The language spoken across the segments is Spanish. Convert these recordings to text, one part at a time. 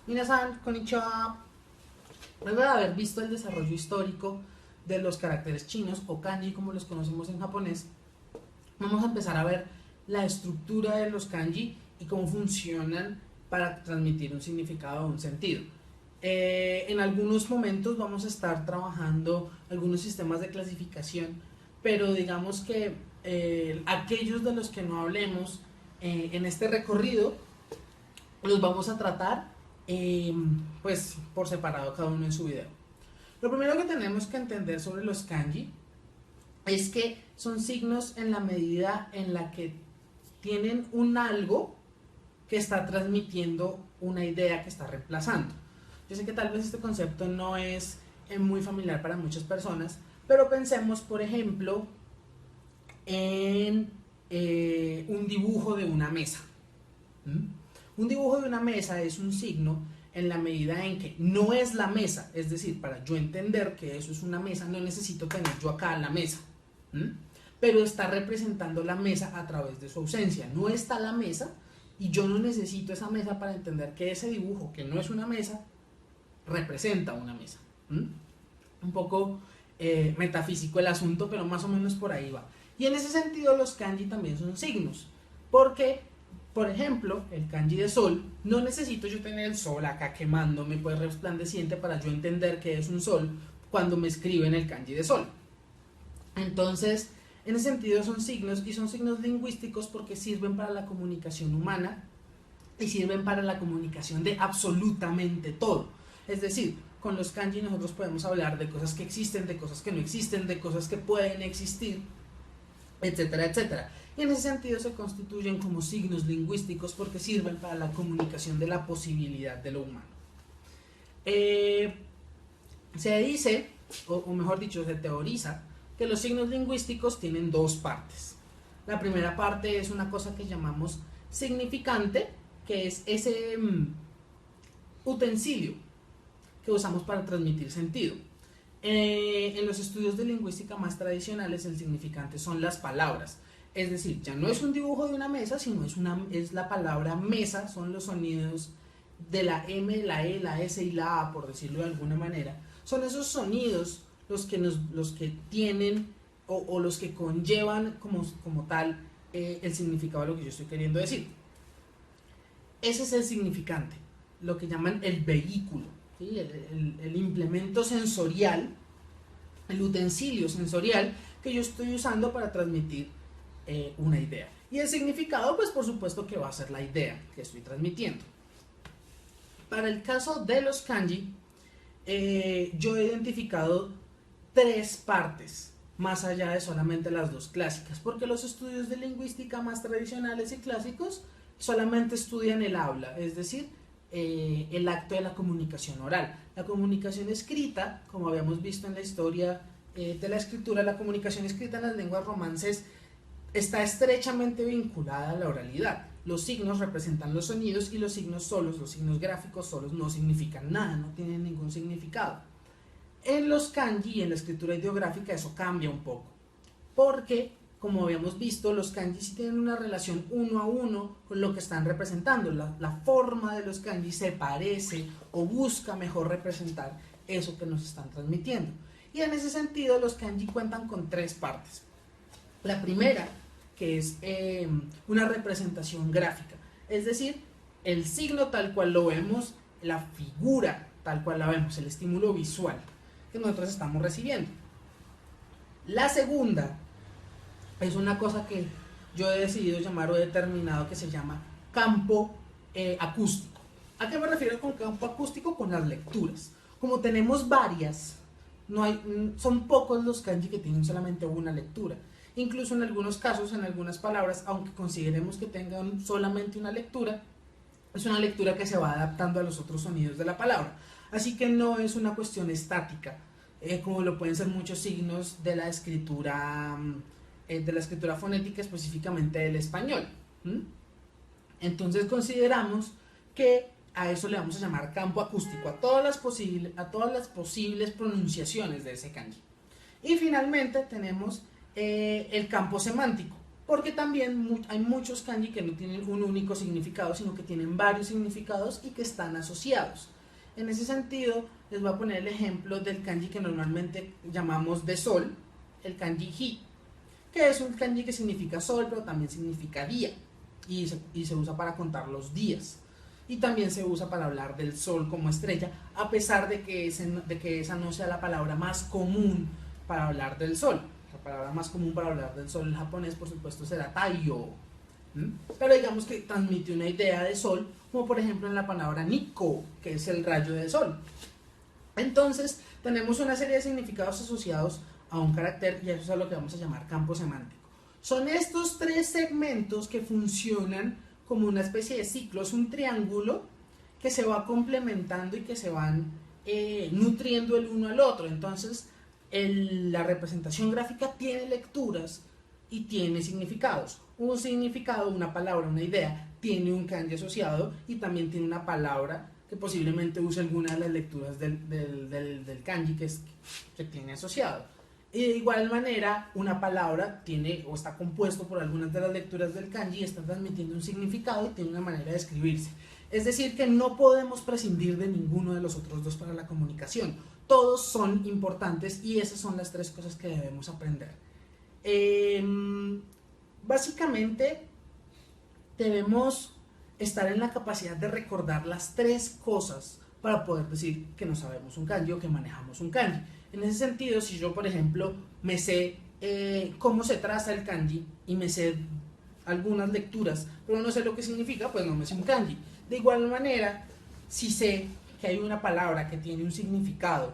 Minasan, konnichiwa. Luego de haber visto el desarrollo histórico de los caracteres chinos o kanji como los conocemos en japonés, vamos a empezar a ver la estructura de los kanji y cómo funcionan para transmitir un significado o un sentido. En algunos momentos vamos a estar trabajando algunos sistemas de clasificación, pero digamos que aquellos de los que no hablemos en este recorrido los vamos a tratar pues por separado cada uno en su video. Lo primero que tenemos que entender sobre los kanji es que son signos en la medida en la que tienen un algo que está transmitiendo una idea que está reemplazando. Yo sé que tal vez este concepto no es muy familiar para muchas personas, pero pensemos, por ejemplo, en un dibujo de una mesa. ¿Mm? Un dibujo de una mesa es un signo en la medida en que no es la mesa, es decir, para yo entender que eso es una mesa, no necesito tener yo acá la mesa, pero está representando la mesa a través de su ausencia. No está la mesa y yo no necesito esa mesa para entender que ese dibujo, que no es una mesa, representa una mesa. Un poco metafísico el asunto, pero más o menos por ahí va. Y en ese sentido los kanji también son signos, porque por ejemplo, el kanji de sol, no necesito yo tener el sol acá quemándome, pues resplandeciente, para yo entender que es un sol cuando me escriben el kanji de sol. Entonces, en ese sentido son signos, y son signos lingüísticos porque sirven para la comunicación humana y sirven para la comunicación de absolutamente todo. Es decir, con los kanji nosotros podemos hablar de cosas que existen, de cosas que no existen, de cosas que pueden existir, etcétera, etcétera. Y en ese sentido se constituyen como signos lingüísticos porque sirven para la comunicación de la posibilidad de lo humano. Se dice, o mejor dicho, se teoriza que los signos lingüísticos tienen dos partes. La primera parte es una cosa que llamamos significante, que es ese utensilio que usamos para transmitir sentido. En los estudios de lingüística más tradicionales, el significante son las palabras. Es decir, ya no es un dibujo de una mesa, sino es la palabra mesa, son los sonidos de la M, la E, la S y la A, por decirlo de alguna manera. Son esos sonidos los que tienen o los que conllevan como tal el significado de lo que yo estoy queriendo decir. Ese es el significante, lo que llaman el vehículo, ¿sí? El implemento sensorial, el utensilio sensorial que yo estoy usando para transmitir una idea. Y el significado, pues por supuesto que va a ser la idea que estoy transmitiendo. Para el caso de los kanji, yo he identificado tres partes, más allá de solamente las dos clásicas, porque los estudios de lingüística más tradicionales y clásicos solamente estudian el habla, es decir, el acto de la comunicación oral. La comunicación escrita, como habíamos visto en la historia de la escritura, la comunicación escrita en las lenguas romances está estrechamente vinculada a la oralidad. Los signos representan los sonidos y los signos solos, los signos gráficos solos, no significan nada, no tienen ningún significado. En los kanji, en la escritura ideográfica, eso cambia un poco, porque, como habíamos visto, los kanji sí tienen una relación uno a uno con lo que están representando. La forma de los kanji se parece o busca mejor representar eso que nos están transmitiendo. Y en ese sentido, los kanji cuentan con tres partes. La primera, que es una representación gráfica, es decir, el signo tal cual lo vemos, la figura tal cual la vemos, el estímulo visual que nosotros estamos recibiendo. La segunda es una cosa que yo he decidido llamar o he determinado que se llama campo acústico. ¿A qué me refiero con campo acústico? Con las lecturas. Como tenemos varias, son pocos los kanji que tienen solamente una lectura. Incluso en algunos casos, en algunas palabras, aunque consideremos que tengan solamente una lectura, es una lectura que se va adaptando a los otros sonidos de la palabra. Así que no es una cuestión estática, como lo pueden ser muchos signos de la escritura fonética, específicamente del español. Entonces consideramos que a eso le vamos a llamar campo acústico, a todas las posibles pronunciaciones de ese kanji. Y finalmente tenemos el campo semántico, porque también hay muchos kanji que no tienen un único significado, sino que tienen varios significados y que están asociados. En ese sentido, les voy a poner el ejemplo del kanji que normalmente llamamos de sol, el kanji hi, que es un kanji que significa sol, pero también significa día, y se usa para contar los días. Y también se usa para hablar del sol como estrella, a pesar de que esa no sea la palabra más común para hablar del sol. La palabra más común para hablar del sol en japonés, por supuesto, será taiyo. Pero digamos que transmite una idea de sol, como por ejemplo en la palabra nikko, que es el rayo de sol. Entonces, tenemos una serie de significados asociados a un carácter, y eso es a lo que vamos a llamar campo semántico. Son estos tres segmentos que funcionan como una especie de ciclo, es un triángulo que se va complementando y que se van nutriendo el uno al otro. Entonces, la representación gráfica tiene lecturas y tiene significados. Un significado, una palabra, una idea, tiene un kanji asociado y también tiene una palabra que posiblemente use alguna de las lecturas del kanji que tiene asociado. Y de igual manera, una palabra tiene o está compuesto por algunas de las lecturas del kanji y está transmitiendo un significado y tiene una manera de escribirse. Es decir, que no podemos prescindir de ninguno de los otros dos para la comunicación. Todos son importantes y esas son las tres cosas que debemos aprender. Básicamente, debemos estar en la capacidad de recordar las tres cosas para poder decir que no sabemos un kanji o que manejamos un kanji. En ese sentido, si yo, por ejemplo, me sé cómo se traza el kanji y me sé algunas lecturas, pero no sé lo que significa, pues no me sé un kanji. De igual manera, si sé que hay una palabra que tiene un significado,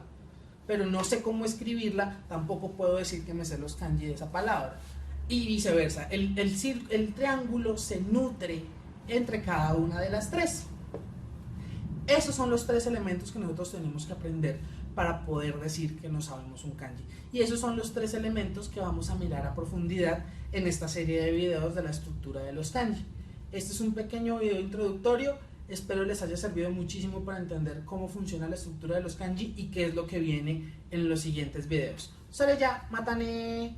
pero no sé cómo escribirla, tampoco puedo decir que me sé los kanji de esa palabra. Y viceversa, el triángulo se nutre entre cada una de las tres. Esos son los tres elementos que nosotros tenemos que aprender para poder decir que no sabemos un kanji. Y esos son los tres elementos que vamos a mirar a profundidad en esta serie de videos de la estructura de los kanji. Este es un pequeño video introductorio, espero les haya servido muchísimo para entender cómo funciona la estructura de los kanji y qué es lo que viene en los siguientes videos. ¡Sale ya! ¡Matane!